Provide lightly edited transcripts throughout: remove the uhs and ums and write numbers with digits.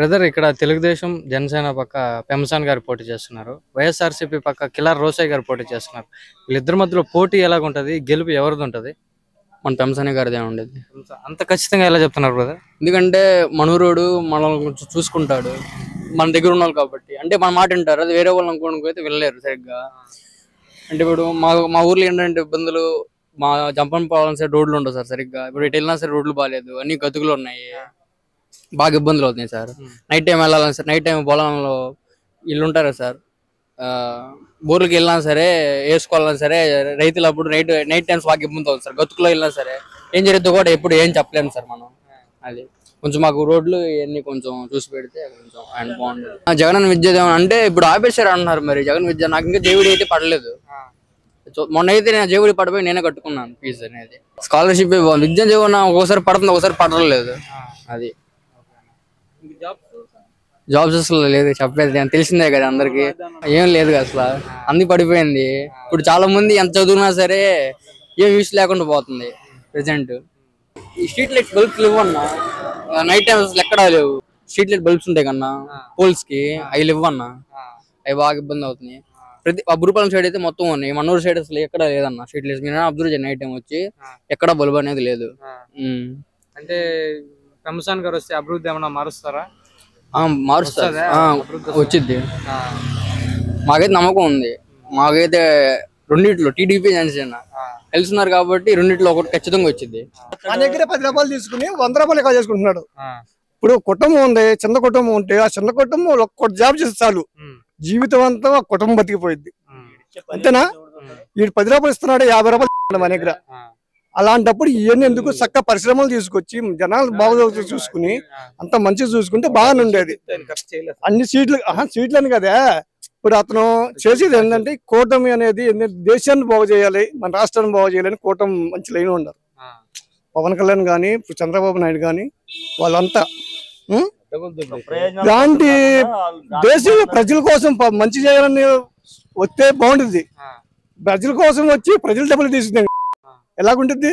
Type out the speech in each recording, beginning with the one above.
Brother ఇక్కడ తెలుగుదేశం జనసేన పక్క పెంసాన్ గారు పోటీ చేస్తున్నారు. వైఎస్ఆర్సీపీ పక్క కిలార్ రోసయ్య గారు పోటీ చేస్తున్నారు. వీళ్ళిద్దరి మధ్యలో పోటీ ఎలాగుంటది? గెలుపు ఎవరిది ఉంటది? మన పెంసాని గారిదే ఉండేది. అంత ఖచ్చితంగా ఎలా చెప్తున్నారు బ్రదర్? ఎందుకంటే మనూరోడు మనల్ని కొంచెం చూసుకుంటాడు, మన దగ్గర ఉన్న వాళ్ళు కాబట్టి. అంటే మన మాట వింటారు. అది వేరే వాళ్ళు అనుకోవడానికి అయితే వెళ్ళలేరు సరిగ్గా. అంటే ఇప్పుడు మా ఊర్లో ఏంటంటే ఇబ్బందులు, మా జంపన్ పోవాలని సరే రోడ్లు ఉండవు సార్ సరిగ్గా. ఇప్పుడు ఇటు వెళ్ళినా సరే రోడ్లు బాగాలేదు, అన్ని గతుకులు ఉన్నాయి, బాగా ఇబ్బందులు అవుతున్నాయి సార్. నైట్ టైం వెళ్ళాలని సార్, నైట్ టైం పొలంలో ఇల్లు ఉంటారు సార్, బోర్లకి వెళ్ళినా సరే వేసుకోవాలన్నా సరే రైతులు అప్పుడు నైట్ టైమ్స్ బాగా ఇబ్బంది అవుతుంది సార్. గతుకులో వెళ్ళినా సరే ఏం జరుగుతుందో కూడా ఎప్పుడు ఏం చెప్పలేము సార్ మనం. అది కొంచెం మాకు రోడ్లు ఇవన్నీ కొంచెం చూసి పెడితే కొంచెం ఆయన బాగుంటుంది. జగన్ విద్య అంటే ఇప్పుడు ఆపేశారు అంటున్నారు. మరి జగన్ విద్య నాకు ఇంకా జేవిడి అయితే పడలేదు. మొన్న అయితే నేను జేవిడి పడిపోయి నేనే కట్టుకున్నాను ఫీజు అనేది. స్కాలర్షిప్ విద్య జీవన ఒకసారి పడుతుంది, ఒకసారి పడలేదు. అది జాబ్స్ అసలు లేదు, చెప్పేది నేను తెలిసిందే కదా అందరికి. ఏం లేదు అసలు, అన్ని పడిపోయింది. ఇప్పుడు చాలా మంది ఎంత చదువునా సరే ఏం యూస్ లేకుండా పోతుంది ప్రెసెంట్. ఈ స్ట్రీట్ లైట్స్ బల్బ్స్ ఇవ్వన్నా, నైట్ టైం అసలు ఎక్కడా లేవు. స్ట్రీట్ లైట్ బల్బ్స్ ఉంటాయి కన్నా పోల్స్ కి, అవి ఇవ్వన్నా, అవి బాగా ఇబ్బంది అవుతుంది. ప్రతి అభిరూపాలెం సైడ్ అయితే మొత్తం ఉన్నాయి, మనూరు సైడ్ అసలు ఎక్కడ లేదన్న స్ట్రీట్ లైట్స్. మీరు అబ్జర్వ్ చేయండి, నైట్ టైం వచ్చి ఎక్కడ బల్బ్ అనేది లేదు. అంటే పెంసాన్ గారు వస్తే అభివృద్ధి ఏమన్నా మారుస్తారా? మారుస్తారు, వచ్చింది. మాకైతే నమ్మకం ఉంది. మాకైతే రెండిట్లో టీడీపీ జనసేన తెలుసున్నారు కాబట్టి రెండిట్లో ఒకటి ఖచ్చితంగా వచ్చింది. మా దగ్గర 10 రూపాయలు తీసుకుని 100 రూపాయలు ఎక్కువ చేసుకుంటున్నాడు. ఇప్పుడు కుటుంబం ఉంది, చిన్న కుటుంబం ఉంటే ఆ చిన్న కుటుంబం ఒక్క జాబ్ చేస్తే చాలు, జీవితం అంతా కుటుంబం బతికిపోయింది. అంతేనా? వీడు 10 రూపాయలు ఇస్తున్నాడు, 50 రూపాయలు మా దగ్గర. అలాంటప్పుడు ఇవన్నీ ఎందుకు? చక్క పరిశ్రమలు తీసుకొచ్చి జనాలు బాగా చూసుకుని అంత మంచిగా చూసుకుంటే బాగానే ఉండేది. అన్ని సీట్లని కదా. ఇప్పుడు అతను చేసేది ఏంటంటే కూటమి అనేది దేశాన్ని బాగు చేయాలి, మన రాష్ట్రాన్ని బాగు చేయాలని కూటమి మంచి లైన్ ఉన్నారు. పవన్ కళ్యాణ్ కానీ, చంద్రబాబు నాయుడు కానీ, వాళ్ళంతా ఇలాంటి దేశంలో ప్రజల కోసం మంచి చేయాలని వస్తే బాగుంటుంది. ప్రజల కోసం వచ్చి ప్రజల డబ్బులు తీసుకుంటాం ఎలాగుంటుంది?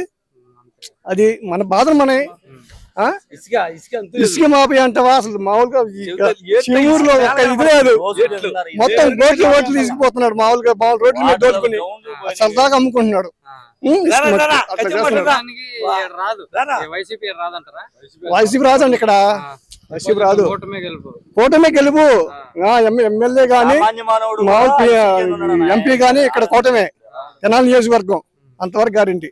అది మన బాధలు మన ఇసుక మాఫీ అంటావా? అసలు మామూలుగా ఊర్లో ఒక్క ఇది లేదు, మొత్తం ఓట్లు తీసుకుపోతున్నాడు. మామూలుగా రోడ్ల మీద దోచుకుని సరదాగా అమ్ముకుంటున్నాడు. వైసీపీ రాదండి ఇక్కడ, వైసీపీ రాదు. కూటమే గెలుపు. ఎమ్మెల్యే గాని ఎంపీ గాని ఇక్కడ కూటమే, తెనాలి నియోజకవర్గం అంతవరకు గ్యారెంటీ.